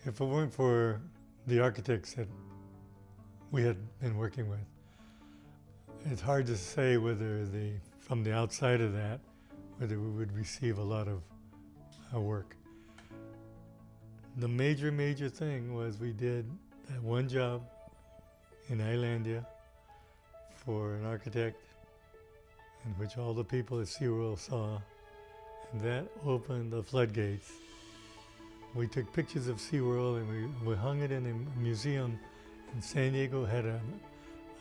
If it weren't for the architects that we had been working with, it's hard to say whether from the outside of that, whether we would receive a lot of work. The major thing was we did that one job in Islandia for an architect, in which all the people at SeaWorld saw, and that opened the floodgates. We took pictures of SeaWorld and we hung it in a museum in San Diego. Had a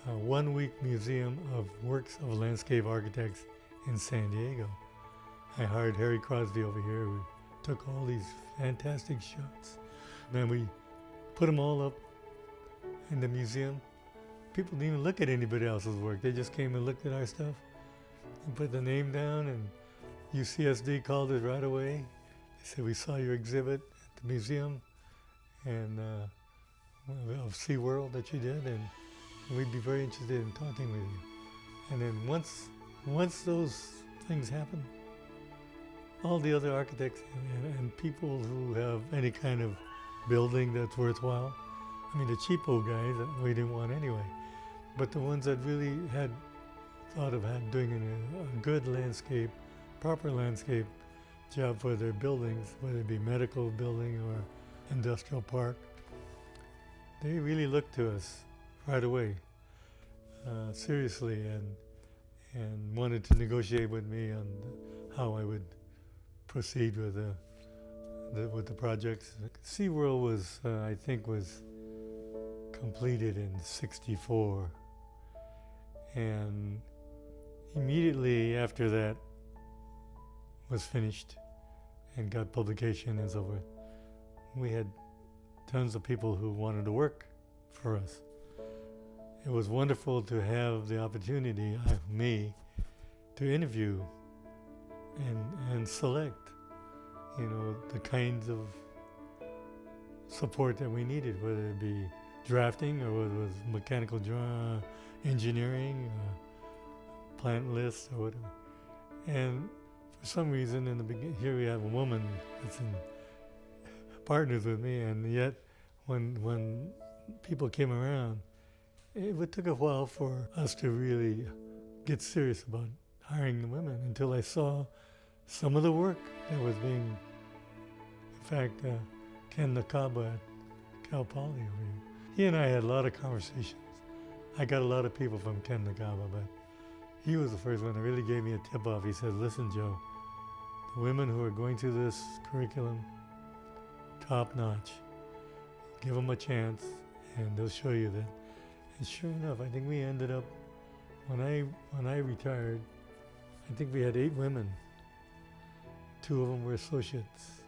1-week museum of works of landscape architects in San Diego. I hired Harry Crosby over here, who took all these fantastic shots. Then we put them all up in the museum. People didn't even look at anybody else's work. They just came and looked at our stuff and put the name down, and UCSD called it right away. They said, we saw your exhibit at the museum and of SeaWorld that you did, and we'd be very interested in talking with you. And then once those things happen, all the other architects and people who have any kind of building that's worthwhile, I mean the cheapo guys we didn't want anyway, but the ones that really had thought of doing a good landscape, proper landscape job for their buildings, whether it be medical building or industrial park, they really looked to us right away, seriously, and wanted to negotiate with me on how I would proceed with the projects. SeaWorld was, I think, was completed in '64, and immediately after that was finished and got publication and so forth, we had tons of people who wanted to work for us. It was wonderful to have the opportunity, me, to interview and select, the kinds of support that we needed, whether it be drafting or whether it was mechanical engineering, plant lists or whatever. And for some reason, in the beginning, here we have a woman that's in partners with me, and yet when people came around, it took a while for us to really get serious about hiring the women until I saw some of the work that was being, in fact, Ken Nakaba at Cal Poly over here. He and I had a lot of conversations. I got a lot of people from Ken Nakaba, but he was the first one that really gave me a tip off. He said, listen, Joe, the women who are going through this curriculum, top notch, give them a chance and they'll show you that. And sure enough, I think we ended up, when I retired, I think we had 8 women. 2 of them were associates.